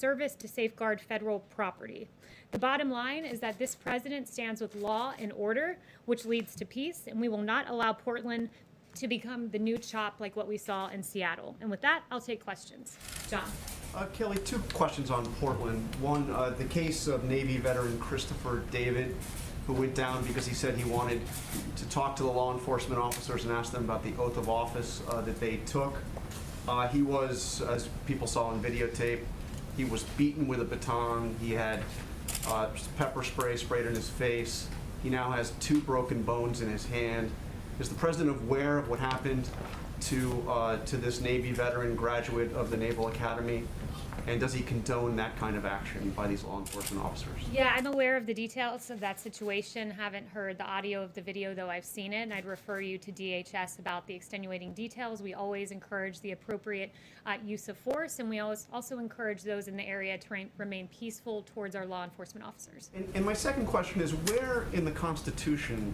service to safeguard federal property. The bottom line is that this president stands with law and order, which leads to peace, and we will not allow Portland to become the new CHOP like what we saw in Seattle. And with that, I'll take questions. John. Kayleigh, two questions on Portland. One, the case of Navy veteran Christopher David, who went down because he said he wanted to talk to the law enforcement officers and ask them about the oath of office that they took. He was, as people saw on videotape, he was beaten with a baton. He had pepper spray sprayed in his face. He now has 2 broken bones in his hand. Is the president aware of what happened to this Navy veteran graduate of the Naval Academy? And does he condone that kind of action by these law enforcement officers? Yeah, I'm aware of the details of that situation. Haven't heard the audio of the video, though I've seen it, and I'd refer you to DHS about the extenuating details. We always encourage the appropriate use of force, and we also encourage those in the area to remain peaceful towards our law enforcement officers. And my second question is, where in the Constitution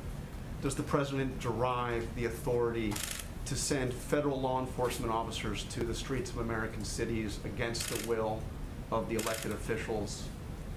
does the president derive the authority to send federal law enforcement officers to the streets of American cities against the will of the elected officials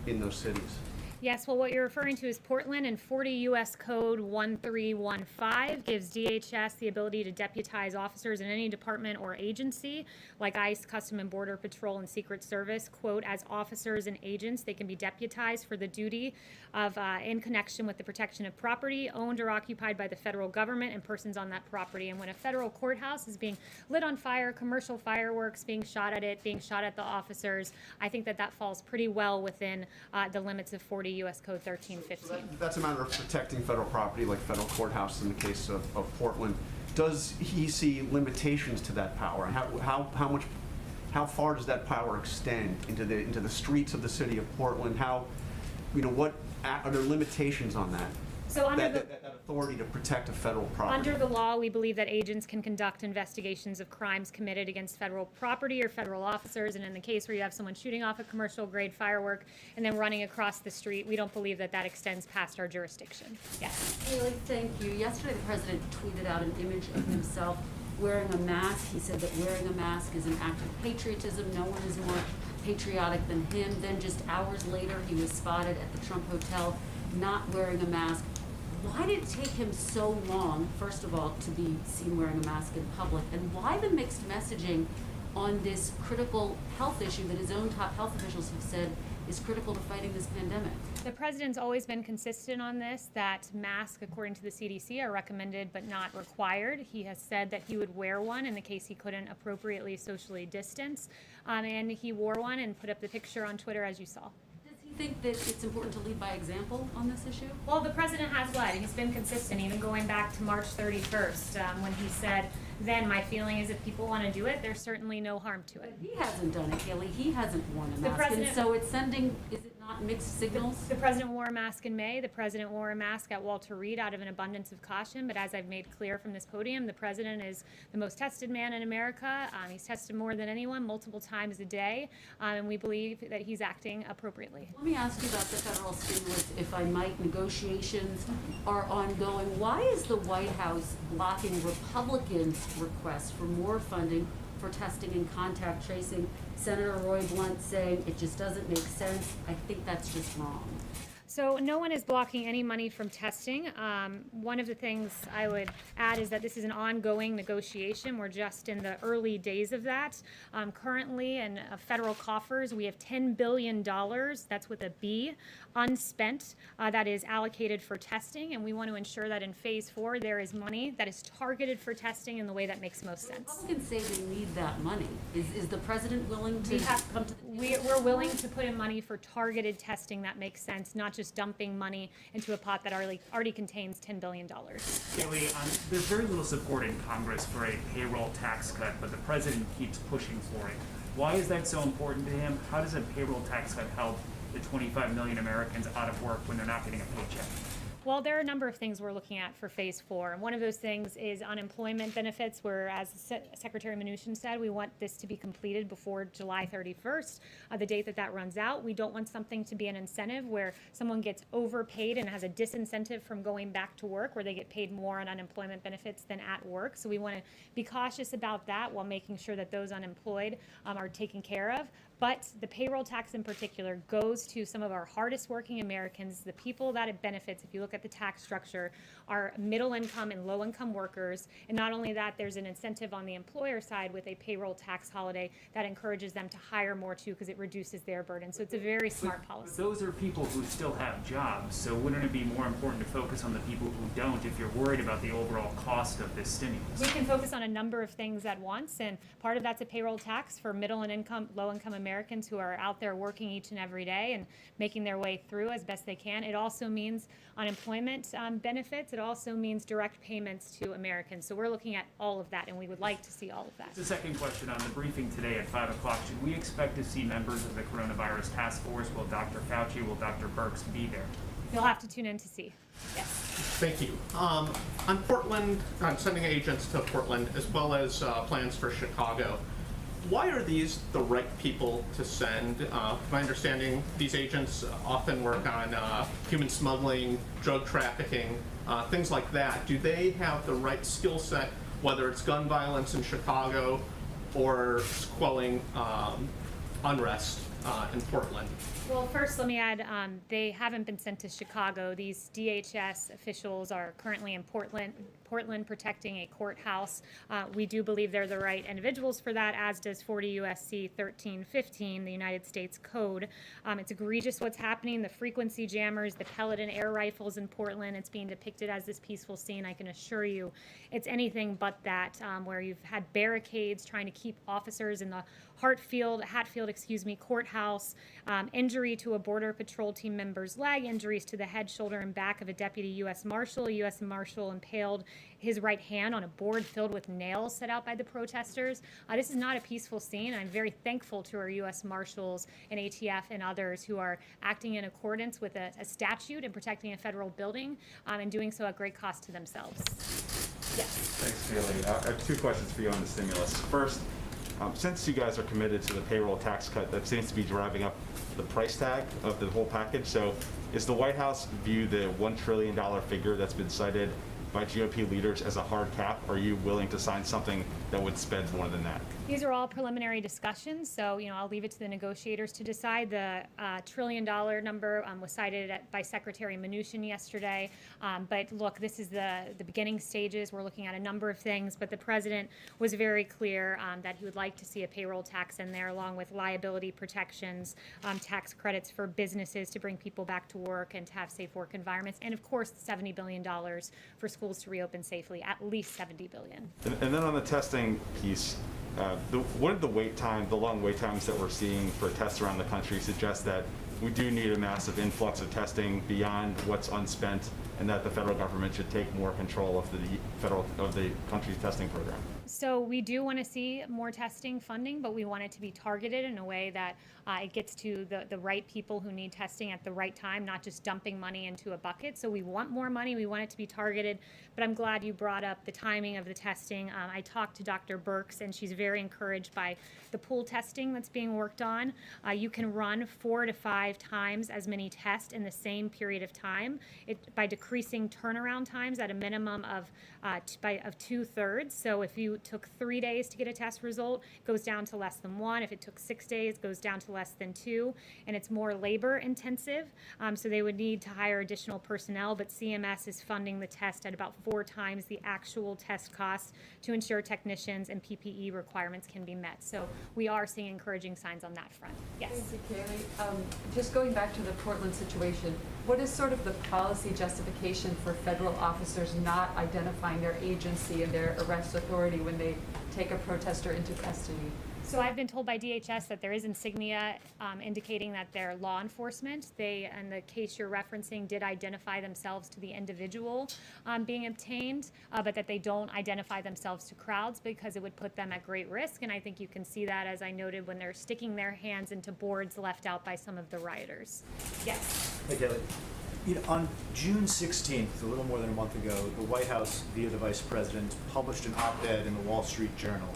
in those cities? Yes, well, what you're referring to is Portland, and 40 U.S. Code 1315 gives DHS the ability to deputize officers in any department or agency, like ICE, Custom and Border Patrol, and Secret Service, quote, as officers and agents. They can be deputized for the duty of, in connection with the protection of property owned or occupied by the federal government and persons on that property. And when a federal courthouse is being lit on fire, commercial fireworks being shot at it, being shot at the officers, I think that that falls pretty well within the limits of 40 U.S. Code 1315. So that's a matter of protecting federal property, like federal courthouses in the case of Portland. Does he see limitations to that power? How far does that power extend into the streets of the city of Portland? What are there limitations on that? So under that authority to protect a federal property? Under the law, we believe that agents can conduct investigations of crimes committed against federal property or federal officers. And in the case where you have someone shooting off a commercial-grade firework and then running across the street, we don't believe that that extends past our jurisdiction. Yes. Kayleigh, thank you. Yesterday, the president tweeted out an image of himself wearing a mask. He said that wearing a mask is an act of patriotism. No one is more patriotic than him. Then just hours later, he was spotted at the Trump Hotel not wearing a mask. Why did it take him so long, first of all, to be seen wearing a mask in public? And why the mixed messaging on this critical health issue that his own top health officials have said is critical to fighting this pandemic? The president's always been consistent on this, that masks, according to the CDC, are recommended but not required. He has said that he would wear one in the case he couldn't appropriately socially distance. And he wore one and put up the picture on Twitter, as you saw. Think that it's important to lead by example on this issue? Well, the president has led. He's been consistent, even going back to March 31st, when he said, then my feeling is if people want to do it, there's certainly no harm to it. But he hasn't done it, Kayleigh. He hasn't worn a mask. President, and so it's sending, is it not mixed signals? The president wore a mask in May. The president wore a mask at Walter Reed out of an abundance of caution. But as I've made clear from this podium, the president is the most tested man in America. He's tested more than anyone, multiple times a day. And we believe that he's acting appropriately. Let me ask you about the federal stimulus, if I might. Negotiations are ongoing. Why is the White House blocking Republicans' requests for more funding for testing and contact tracing? Senator Roy Blunt saying it just doesn't make sense. I think that's just wrong. So no one is blocking any money from testing. One of the things I would add is that this is an ongoing negotiation. We're just in the early days of that. Currently in federal coffers, we have $10 billion, that's with a B, unspent, that is allocated for testing. And we want to ensure that in phase 4, there is money that is targeted for testing in the way that makes most sense. Republicans say they need that money. Is the president willing to come to the table? We're willing to put in money for targeted testing that makes sense, not just dumping money into a pot that already contains $10 billion. Kayleigh, there's very little support in Congress for a payroll tax cut, but the president keeps pushing for it. Why is that so important to him? How does a payroll tax cut help the 25 million Americans out of work when they're not getting a paycheck? Well, there are a number of things we're looking at for phase 4. And one of those things is unemployment benefits, where, as Secretary Mnuchin said, we want this to be completed before July 31st, the date that that runs out. We don't want something to be an incentive where someone gets overpaid and has a disincentive from going back to work, where they get paid more on unemployment benefits than at work. So we want to be cautious about that while making sure that those unemployed are taken care of. But the payroll tax in particular goes to some of our hardest working Americans, the people that it benefits. If you look at the tax structure, are middle income and low income workers. And not only that, there's an incentive on the employer side with a payroll tax holiday that encourages them to hire more too, because it reduces their burden. So it's a very smart policy. But those are people who still have jobs, so wouldn't it be more important to focus on the people who don't if you're worried about the overall cost of this stimulus? We can focus on a number of things at once, and part of that's a payroll tax for middle and low income Americans who are out there working each and every day and making their way through as best they can. It also means unemployment benefits. It also means direct payments to Americans. So we're looking at all of that, and we would like to see all of that. The second question on the briefing today at 5 o'clock, should we expect to see members of the coronavirus task force? Will Dr. Fauci, will Dr. Birx be there? You'll have to tune in to see. Yes. Thank you. On Portland, on sending agents to Portland, as well as plans for Chicago, why are these the right people to send? My understanding, these agents often work on human smuggling, drug trafficking, things like that. Do they have the right skill set, whether it's gun violence in Chicago or quelling unrest in Portland? Well, first, let me add, they haven't been sent to Chicago. These DHS officials are currently in Portland protecting a courthouse. We do believe they're the right individuals for that, as does 40 U.S.C. 1315, the United States Code. It's egregious what's happening. The frequency jammers, the pellet and air rifles in Portland, it's being depicted as this peaceful scene. I can assure you it's anything but that, where you've had barricades trying to keep officers in the Hatfield, courthouse, injury to a Border Patrol team member's leg, injuries to the head, shoulder, and back of a deputy U.S. Marshal. A U.S. Marshal impaled his right hand on a board filled with nails set out by the protesters. This is not a peaceful scene. I'm very thankful to our U.S. Marshals and ATF and others who are acting in accordance with a statute and protecting a federal building, and doing so at great cost to themselves. Yes. Thanks, Kayleigh. I have two questions for you on the stimulus. First, since you guys are committed to the payroll tax cut, that seems to be driving up the price tag of the whole package. So is the White House view the $1 trillion figure that's been cited by GOP leaders as a hard cap? Or are you willing to sign something that would spend more than that? These are all preliminary discussions, so I'll leave it to the negotiators to decide. The $1 trillion number was cited by Secretary Mnuchin yesterday. But look, this is the beginning stages. We're looking at a number of things, but the president was very clear that he would like to see a payroll tax in there, along with liability protections, tax credits for businesses to bring people back to work and to have safe work environments, and of course, $70 billion for schools to reopen safely, at least $70 billion. And then on the testing piece, what are the long wait times that we're seeing for tests around the country suggest that we do need a massive influx of testing beyond what's unspent, and that the federal government should take more control of the country's testing program? So we do want to see more testing funding, but we want it to be targeted in a way that it gets to the right people who need testing at the right time, not just dumping money into a bucket. So we want more money. We want it to be targeted. But I'm glad you brought up the timing of the testing. I talked to Dr. Birx, and she's very encouraged by the pool testing that's being worked on. You can run 4 to 5 times as many tests in the same period of time by decreasing turnaround times at a minimum of 2/3. So if you took 3 days to get a test result, it goes down to less than 1. If it took 6 days, it goes down to less than 2. And it's more labor intensive, so they would need to hire additional personnel, but CMS is funding the test at about 4 times the actual test costs to ensure technicians and PPE requirements can be met. So we are seeing encouraging signs on that front. Yes. Thank you, Kayleigh. Just going back to the Portland situation, what is sort of the policy justification for federal officers not identifying their agency and their arrest authority when they take a protester into custody? So I've been told by DHS that there is insignia indicating that they're law enforcement. They, in the case you're referencing, did identify themselves to the individual being obtained, but that they don't identify themselves to crowds because it would put them at great risk. And I think you can see that, as I noted, when they're sticking their hands into boards left out by some of the rioters. Yes. Hey, Kayleigh. On June 16th, a little more than a month ago, the White House, via the Vice President, published an op-ed in the Wall Street Journal.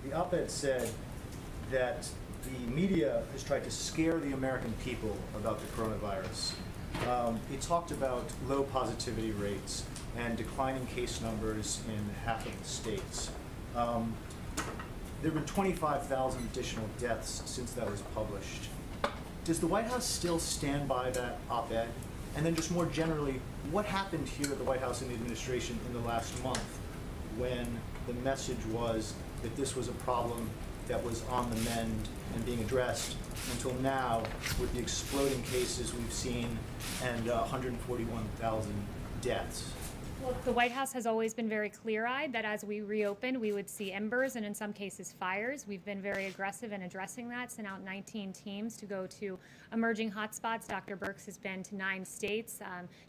The op-ed said that the media has tried to scare the American people about the coronavirus. It talked about low positivity rates and declining case numbers in half of the states. there have been 25,000 additional deaths since that was published. Does the White House still stand by that op-ed? And then just more generally, what happened here at the White House and the administration in the last month when the message was that this was a problem that was on the mend and being addressed, until now with the exploding cases we've seen and 141,000 deaths? Well, the White House has always been very clear-eyed that as we reopen, we would see embers and in some cases fires. We've been very aggressive in addressing that, sent out 19 teams to go to emerging hotspots. Dr. Birx has been to 9 states.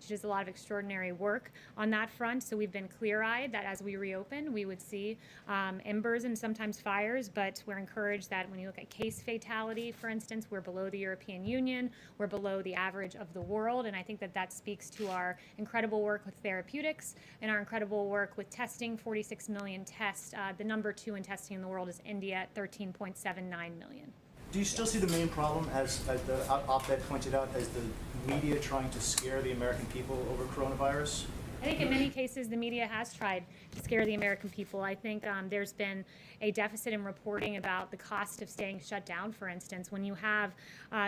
She does a lot of extraordinary work on that front. So we've been clear-eyed that as we reopen, we would see embers and sometimes fires, but we're encouraged that when you look at case fatality, for instance, we're below the European Union, we're below the average of the world, and I think that that speaks to our incredible work with therapeutics and our incredible work with testing, 46 million tests. The number 2 in testing in the world is India at 13.79 million. Do you still see the main problem, as the op-ed pointed out, as the media trying to scare the American people over coronavirus? I think in many cases the media has tried to scare the American people. I think there's been a deficit in reporting about the cost of staying shut down, for instance. When you have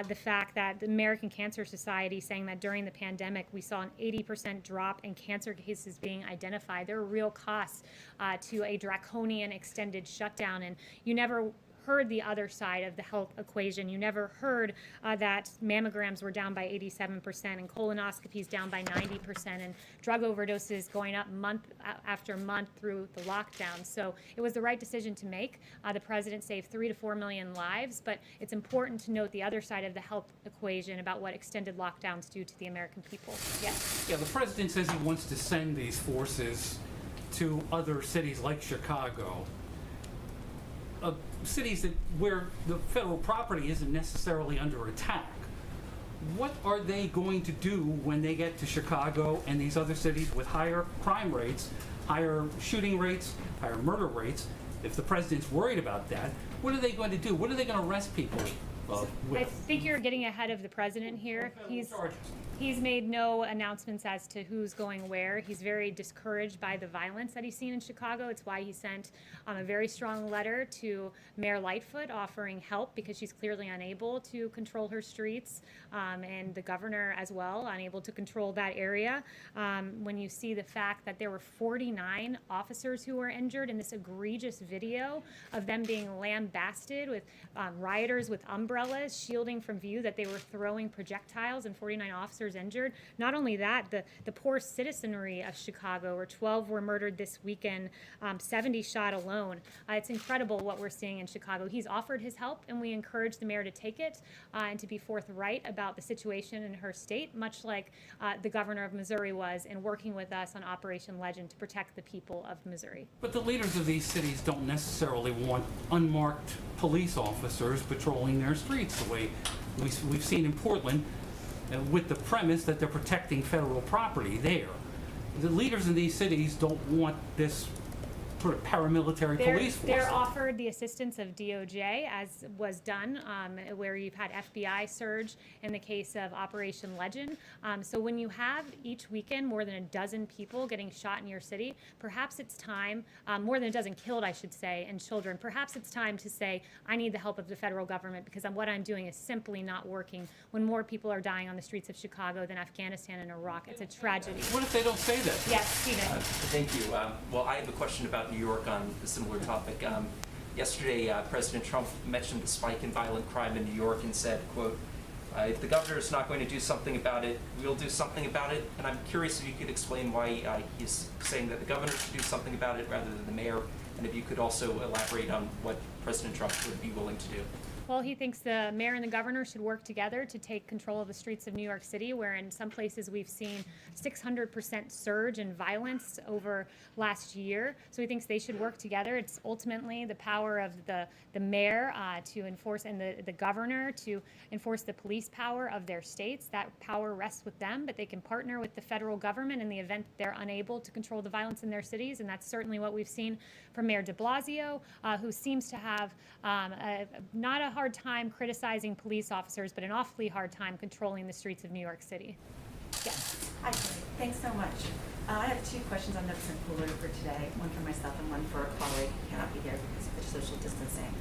the fact that the American Cancer Society saying that during the pandemic we saw an 80% drop in cancer cases being identified, there are real costs to a draconian extended shutdown, and you never heard the other side of the health equation. You never heard that mammograms were down by 87% and colonoscopies down by 90% and drug overdoses going up month after month through the lockdown. So it was the right decision to make. The president saved 3 to 4 million lives, but it's important to note the other side of the health equation about what extended lockdowns do to the American people. Yes? Yeah, the president says he wants to send these forces to other cities like Chicago. Cities where the federal property isn't necessarily under attack. What are they going to do when they get to Chicago and these other cities with higher crime rates, higher shooting rates, higher murder rates? If the president's worried about that, what are they going to do? What are they going to arrest people with? I think you're getting ahead of the president here. He's made no announcements as to who's going where. He's very discouraged by the violence that he's seen in Chicago. It's why he sent a very strong letter to Mayor Lightfoot offering help because she's clearly unable to control her streets, and the governor as well, unable to control that area. When you see the fact that there were 49 officers who were injured in this egregious video of them being lambasted with rioters with umbrellas shielding from view that they were throwing projectiles and 49 officers injured. Not only that, the poor citizenry of Chicago, where 12 were murdered this weekend, 70 shot alone. It's incredible what we're seeing in Chicago. He's offered his help, and we encourage the mayor to take it and to be forthright about the situation in her state, much like the governor of Missouri was in working with us on Operation Legend to protect the people of Missouri. But the leaders of these cities don't necessarily want unmarked police officers patrolling their streets the way we've seen in Portland, with the premise that they're protecting federal property there. The leaders in these cities don't want this sort of paramilitary police force. They're offered the assistance of DOJ, as was done, where you've had FBI surge in the case of Operation Legend. So when you have each weekend more than a dozen people getting shot in your city, perhaps it's time, more than a dozen killed, I should say, and children, perhaps it's time to say, I need the help of the federal government because what I'm doing is simply not working when more people are dying on the streets of Chicago than Afghanistan and Iraq. It's a tragedy. What if they don't say that? Yes, Stephen. Thank you. Well, I have a question about New York on a similar topic. Yesterday, President Trump mentioned the spike in violent crime in New York and said, quote, if the governor is not going to do something about it, we'll do something about it. And I'm curious if you could explain why he's saying that the governor should do something about it rather than the mayor, and if you could also elaborate on what President Trump would be willing to do. Well, he thinks the mayor and the governor should work together to take control of the streets of New York City, where in some places we've seen 600% surge in violence over last year. So he thinks they should work together. It's ultimately the power of the mayor to enforce, and the governor to enforce the police power of their states. That power rests with them, but they can partner with the federal government in the event they're unable to control the violence in their cities. And that's certainly what we've seen from Mayor de Blasio, who seems to have not a hard time criticizing police officers, but an awfully hard time controlling the streets of New York City. Yes. Hi, Kayleigh. Thanks so much. I have two questions on notes and cooler for today, one for myself and one for a colleague who cannot be here because of the social distancing.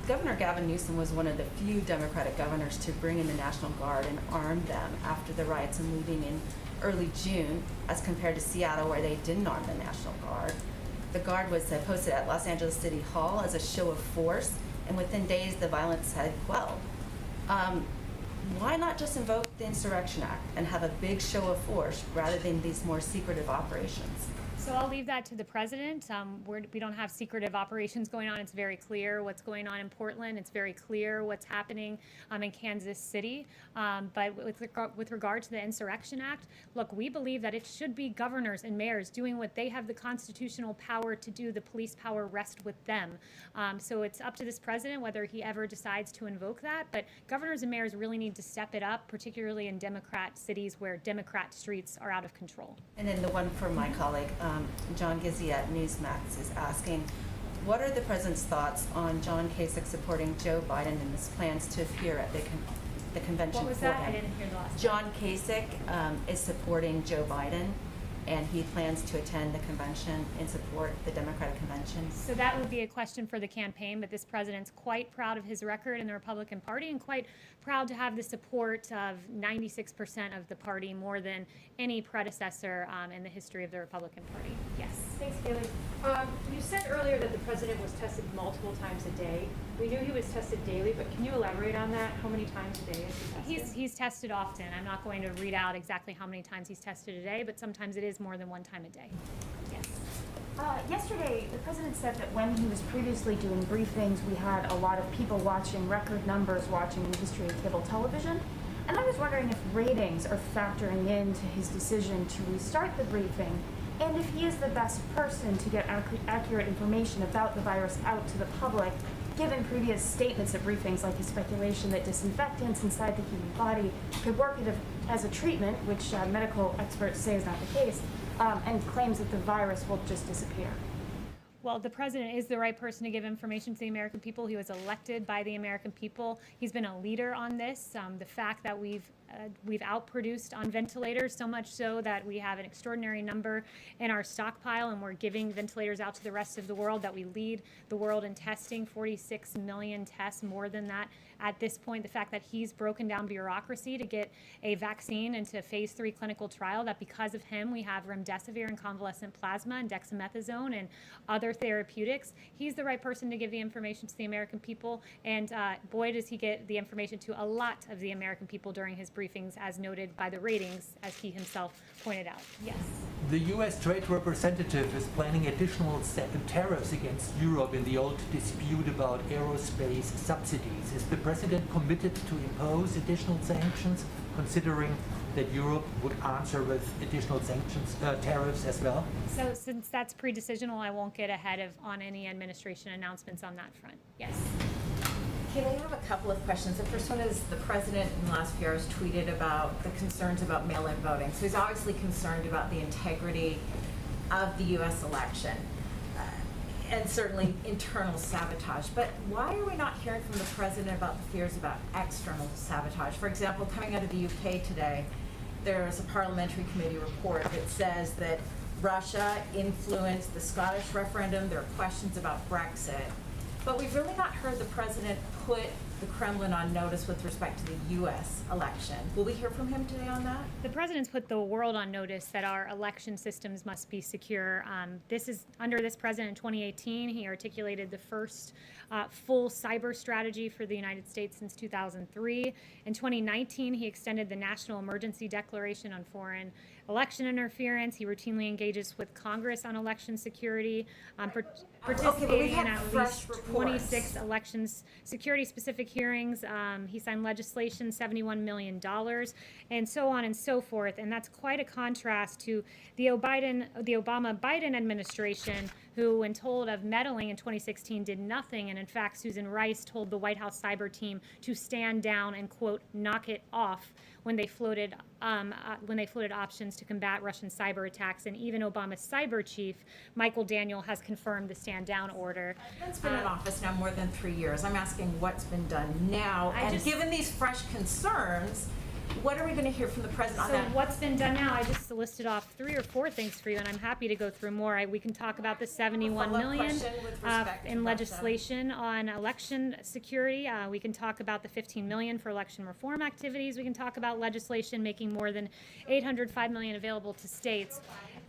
Governor Gavin Newsom was one of the few Democratic governors to bring in the National Guard and arm them after the riots and looting in early June, as compared to Seattle, where they didn't arm the National Guard. The Guard was posted at Los Angeles City Hall as a show of force, and within days the violence had quelled. Why not just invoke the Insurrection Act and have a big show of force rather than these more secretive operations? So I'll leave that to the president. We don't have secretive operations going on. It's very clear what's going on in Portland. It's very clear what's happening in Kansas City. But with regard to the Insurrection Act, look, we believe that it should be governors and mayors doing what they have the constitutional power to do. The police power rests with them. So it's up to this president whether he ever decides to invoke that. But governors and mayors really need to step it up, particularly in Democrat cities where Democrat streets are out of control. And then the one for my colleague, John Gizzi at Newsmax is asking, what are the president's thoughts on John Kasich supporting Joe Biden in his plans to appear at the convention What was for that? him? I didn't hear the last John Kasich is supporting Joe Biden, and he plans to attend the convention and support the Democratic convention. So that would be a question for the campaign, but this president's quite proud of his record in the Republican Party and quite proud to have the support of 96% of the party, more than any predecessor in the history of the Republican Party. Yes. Thanks, Kayleigh. You said earlier that the president was tested multiple times a day. We knew he was tested daily, but can you elaborate on that? How many times a day is he tested? He's tested often. I'm not going to read out exactly how many times he's tested a day, but sometimes it is more than one time a day. Yes. Yesterday, the president said that when he was previously doing briefings, we had a lot of people watching, record numbers watching the history of cable television. And I was wondering if ratings are factoring into his decision to restart the briefing, and if he is the best person to get accurate information about the virus out to the public, given previous statements at briefings like his speculation that disinfectants inside the human body could work as a treatment, which medical experts say is not the case, and claims that the virus will just disappear. Well, the president is the right person to give information to the American people. He was elected by the American people. He's been a leader on this. The fact that we've outproduced on ventilators, so much so that we have an extraordinary number in our stockpile, and we're giving ventilators out to the rest of the world, that we lead the world in testing, 46 million tests, more than that at this point. The fact that he's broken down bureaucracy to get a vaccine into phase 3 clinical trial, that because of him we have remdesivir and convalescent plasma and dexamethasone and other therapeutics. He's the right person to give the information to the American people, and boy, does he get the information to a lot of the American people during his briefings, as noted by the ratings, as he himself pointed out. Yes. The U.S. Trade Representative is planning additional tariffs against Europe in the old dispute about aerospace subsidies. Is the president committed to impose additional sanctions, considering that Europe would answer with additional sanctions, tariffs as well? So since that's pre-decisional, I won't get ahead on any administration announcements on that front. Yes. Kayleigh, I have a couple of questions. The first one is the president in the last few hours tweeted about the concerns about mail-in voting. So he's obviously concerned about the integrity of the U.S. election and certainly internal sabotage. But why are we not hearing from the president about the fears about external sabotage? For example, coming out of the UK today, there's a parliamentary committee report that says that Russia influenced the Scottish referendum. There are questions about Brexit. But we've really not heard the president put the Kremlin on notice with respect to the U.S. election. Will we hear from him today on that? The president's put the world on notice that our election systems must be secure. This is under this president in 2018. He articulated the first full cyber strategy for the United States since 2003. In 2019, he extended the National Emergency Declaration on Foreign Election Interference. He routinely engages with Congress on election security, participating in at least 26 elections security-specific hearings. He signed legislation, $71 million, and so on and so forth. And that's quite a contrast to the Obama-Biden administration, who, when told of meddling in 2016, did nothing. And in fact, Susan Rice told the White House cyber team to stand down and, quote, knock it off when they floated options to combat Russian cyber attacks. And even Obama's cyber chief, Michael Daniel, has confirmed the stand down order. It's been in office now more than 3 years. I'm asking what's been done now. And given these fresh concerns, What are we going to hear from the president on So that? what's been done now, I just listed off 3 or 4 things for you, and I'm happy to go through more. We can talk about the 71 follow-up million question with respect in to legislation on election security. We can talk about the 15 million for election reform activities. We can talk about legislation making more than 805 million available to states.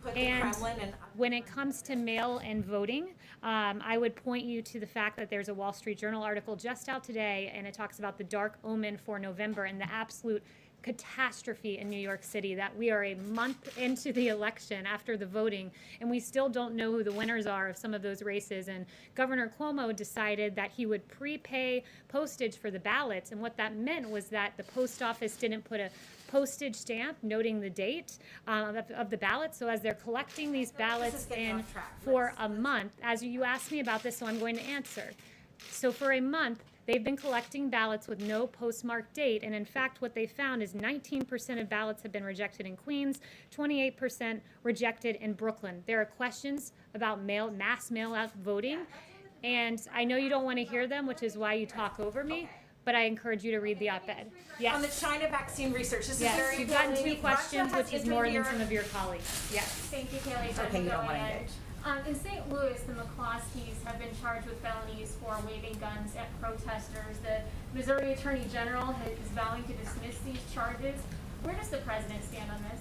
Put the And Kremlin and when it comes to mail-in voting, I would point you to the fact that there's a Wall Street Journal article just out today, and it talks about the dark omen for November and the absolute catastrophe in New York City, that we are a month into the election after the voting and we still don't know who the winners are of some of those races. And Governor Cuomo decided that he would prepay postage for the ballots, and what that meant was that the post office didn't put a postage stamp noting the date of the ballot. So as they're collecting these ballots getting in off track. for a month, as you asked me about this, so I'm going to answer. So for a month, they've been collecting ballots with no postmark date, and in fact, what they found is 19% of ballots have been rejected in Queens, 28% rejected in Brooklyn. There are questions about mass mail-out voting, and I know you don't want to hear them, which is why you talk over me, but I encourage you to read the op-ed. Yes. on the China vaccine research. This Yes, is very you've gotten 2 important. questions, Russia which has is more than interfered- some of your colleagues. Yes. Thank you, Kayleigh. Okay, you don't want to engage. In St. Louis, the McCloskeys have been charged with felonies for waving guns at protesters. The Missouri Attorney General is vowing to dismiss these charges. Where does the president stand on this?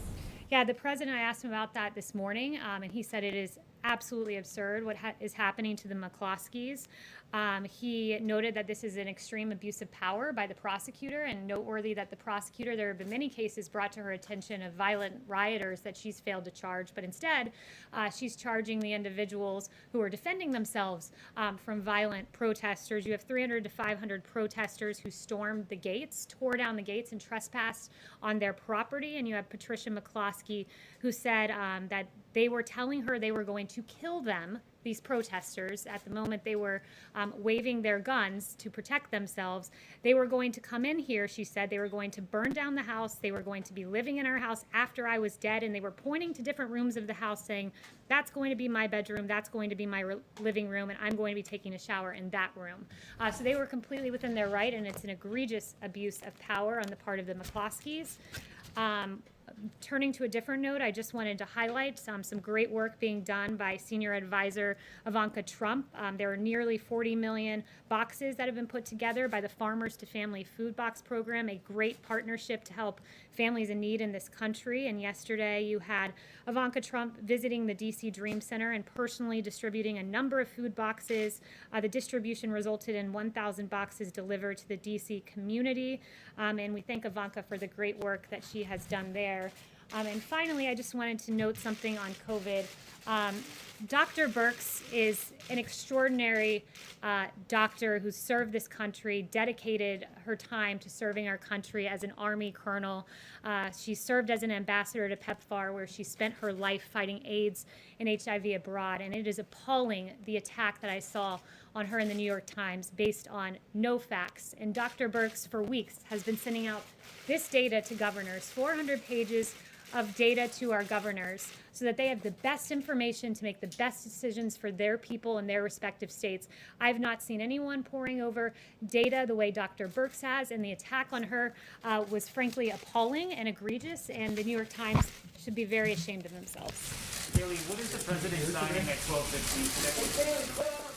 Yeah, the president, I asked him about that this morning, and he said it is absolutely absurd what is happening to the McCloskeys. He noted that this is an extreme abuse of power by the prosecutor, and noteworthy that the prosecutor, there have been many cases brought to her attention of violent rioters that she's failed to charge, but instead she's charging the individuals who are defending themselves from violent protesters. You have 300 to 500 protesters who stormed the gates, tore down the gates, and trespassed on their property, and you have Patricia McCloskey, who said that they were telling her they were going to kill them, these protesters, at the moment they were waving their guns to protect themselves. They were going to come in here, she said, they were going to burn down the house, they were going to be living in our house after I was dead, and they were pointing to different rooms of the house saying, that's going to be my bedroom, that's going to be my living room, and I'm going to be taking a shower in that room. So they were completely within their right, and it's an egregious abuse of power on the part of the McCloskeys. Turning to a different note, I just wanted to highlight some great work being done by senior advisor Ivanka Trump. There are nearly 40 million boxes that have been put together by the Farmers to Family Food Box Program, a great partnership to help families in need in this country. And yesterday you had Ivanka Trump visiting the DC Dream Center and personally distributing a number of food boxes. The distribution resulted in 1,000 boxes delivered to the DC community. And we thank Ivanka for the great work that she has done there. And finally, I just wanted to note something on COVID. Dr. Birx is an extraordinary doctor who served this country, dedicated her time to serving our country as an Army colonel. She served as an ambassador to PEPFAR, where she spent her life fighting AIDS and HIV abroad. And it is appalling, the attack that I saw on her in the New York Times based on no facts. And Dr. Birx, for weeks, has been sending out this data to governors, 400 pages of data to our governors, so that they have the best information to make the best decisions for their people in their respective states. I've not seen anyone poring over data the way Dr. Birx has, and the attack on her was frankly appalling and egregious, and the New York Times should be very ashamed of themselves. Kayleigh, what is the president signing at 12:15 today?